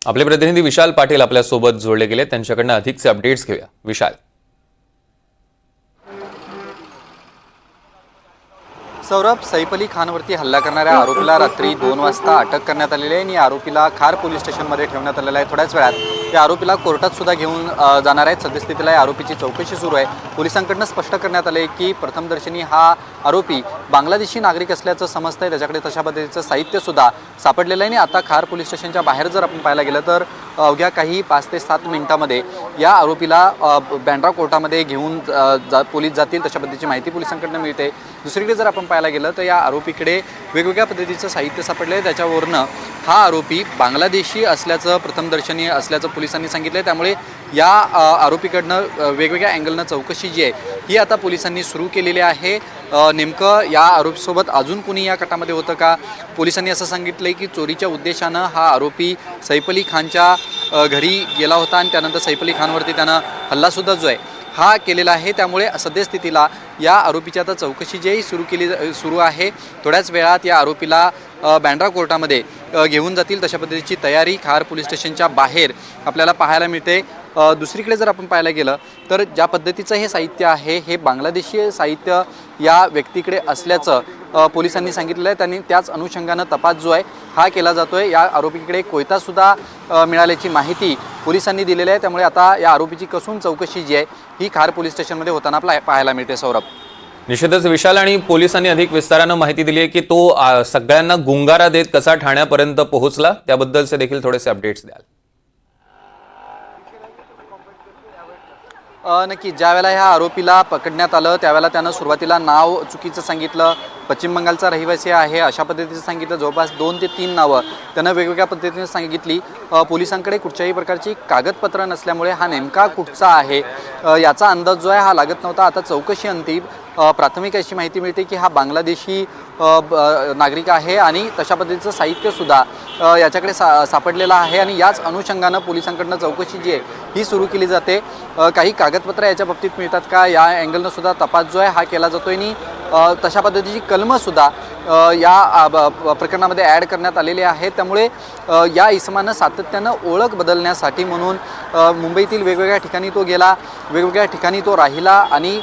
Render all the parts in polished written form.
आपले प्रतिनिधी विशाल पाटील आपल्या सोबत जोडले गेले, त्यांच्याकडून अधिकचे अपडेट्स घेऊया। विशाल, सौरभ, सैफ अली खानवरती हल्ला करणाऱ्या आरोपीला रात्री 2 वाजता अटक करण्यात आलेली आहे आणि आरोपीला खार पोलीस स्टेशनमध्ये ठेवण्यात आलेला आहे। थोड्याच वेळात या आरोपीला कोर्टात सुद्धा घेऊन जाणार आहेत। सद्यस्थितीला या आरोपीची चौकशी सुरू आहे। पोलिसांकडून स्पष्ट करण्यात आले की प्रथमदर्शनी हा आरोपी बांगलादेशी नागरिक असल्याचं समजतंय। त्याच्याकडे तशा पद्धतीचं साहित्य सुद्धा सापडलेलं आहे आणि आता खार पोलीस स्टेशनच्या बाहेर जर आपण पाहायला गेलं तर अवघ्या काही 5 ते 7 मिनिटांमध्ये या आरोपीला बँड्रा कोर्टामध्ये घेऊन पोलीस जातील, तशा पद्धतीची माहिती पोलिसांकडून मिळते। दुसरीकडे जर आपण पाहायला गेलं तर या आरोपीकडे वेगवेगळ्या पद्धतीचं साहित्य सापडलं आहे। त्याच्यावरनं हा आरोपी बांगलादेशी असल्याचं प्रथमदर्शनी असल्याचं पोलिसांनी सांगितलं आहे। त्यामुळे या आरोपीकडनं वेगवेगळ्या अँगलनं चौकशी जी आहे ही आता पोलिसांनी सुरू केलेली आहे। नेमकं या आरोपीसोबत अजून कोणी या कटामध्ये होतं का? पोलिसांनी असं सांगितलं आहे की चोरीच्या उद्देशानं हा आरोपी सैफ अली खानच्या घरी गेला होता आणि त्यानंतर सैफ अली खानवरती त्यानं हल्लासुद्धा जो आहे हा केलेला आहे। त्यामुळे सद्यस्थितीला या आरोपीची आता चौकशी जी आहे सुरू आहे। थोड्याच वेळात या आरोपीला बँड्रा कोर्टामध्ये घेऊन जातील, तशा पद्धतीची तयारी खार पोलीस स्टेशनच्या बाहेर आपल्याला पाहायला मिळते। दुसरीकडे जर आपण पाहायला गेलं तर ज्या पद्धतीचं हे साहित्य आहे हे बांगलादेशी साहित्य या व्यक्तीकडे असल्याचं पोलिसांनी सांगितलं आहे। त्यांनी त्याच अनुषंगानं तपास जो आहे हा केला जातोय। या आरोपीकडे कोयतासुद्धा मिळाल्याची माहिती पोलिसांनी दिलेली आहे। त्यामुळे आता या आरोपीची कसून चौकशी जी आहे ही खार पोलीस स्टेशनमध्ये होताना आपल्याला पाहायला मिळते। सौरभ, निश्चितच विशाल, आणि पोलिसांनी अधिक विस्तारानं माहिती दिली आहे की तो सगळ्यांना गुंगारा देत कसा ठाण्यापर्यंत पोहोचला, त्याबद्दलचे देखील थोडेसे अपडेट्स द्याल? नक्की, ज्यावेळेला ह्या आरोपीला पकडण्यात आलं त्यावेळेला त्यानं सुरुवातीला नाव चुकीचं सांगितलं। पश्चिम बंगालचा रहिवासी आहे अशा पद्धतीचं सांगितलं। जवळपास 2 ते 3 नावं त्यानं वेगवेगळ्या पद्धतीने सांगितली। पोलिसांकडे कुठच्याही प्रकारची कागदपत्र नसल्यामुळे हा नेमका कुठचा आहे याचा अंदाज जो आहे हा लागत नव्हता। आता चौकशी अंती प्राथमिक अशी माहिती मिळते की हा बांगलादेशी नागरिक आहे आणि तशा पद्धतीचं साहित्यसुद्धा याच्याकडे सापडलेलं आहे आणि याच अनुषंगानं पोलिसांकडनं चौकशी जी आहे ही सुरू केली जाते। काही कागदपत्र याच्या बाबतीत मिळतात का या अँगलनं सुद्धा तपास जो आहे हा केला जातोय आणि तशा पद्धतीची कलमंसुद्धा या प्रकरणामध्ये ॲड करण्यात आलेली आहेत। त्यामुळे या इसमानं सातत्यानं ओळख बदलण्यासाठी म्हणून मुंबईतील वेगवेगळ्या ठिकाणी तो गेला, वेगवेगळ्या ठिकाणी तो राहिला आणि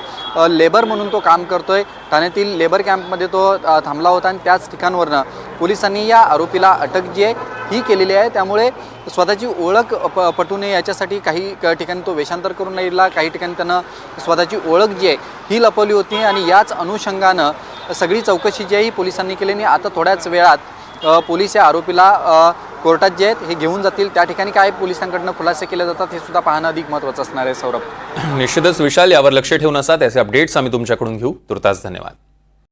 लेबर म्हणून तो काम करतोय। ठाण्यातील लेबर कॅम्पमध्ये तो थांबला होता आणि त्याच ठिकाणवरनं पोलिसांनी या आरोपीला अटक जी आहे ही केलेली आहे। त्यामुळे स्वतःची ओळख पटू नये याच्यासाठी काही ठिकाणी तो वेषांतर करून नाही गेला, काही ठिकाणी त्यानं स्वतःची ओळख जी आहे ही लपवली होती आणि याच अनुषंगानं सगळी चौकशी जी आहे ही पोलिसांनी केली आणि आता थोड्याच वेळात पोलीस या आरोपीला कोर्टात जे आहेत हे घेऊन जातील। त्या ठिकाणी काय पोलिसांकडनं खुलासे केले जातात हे सुद्धा पाहणं अधिक महत्त्वाचं असणार आहे। सौरभ, निश्चितच विशाल, यावर लक्ष ठेवून असा त्याचे अपडेट्स आम्ही तुमच्याकडून घेऊ। तुर्तास धन्यवाद।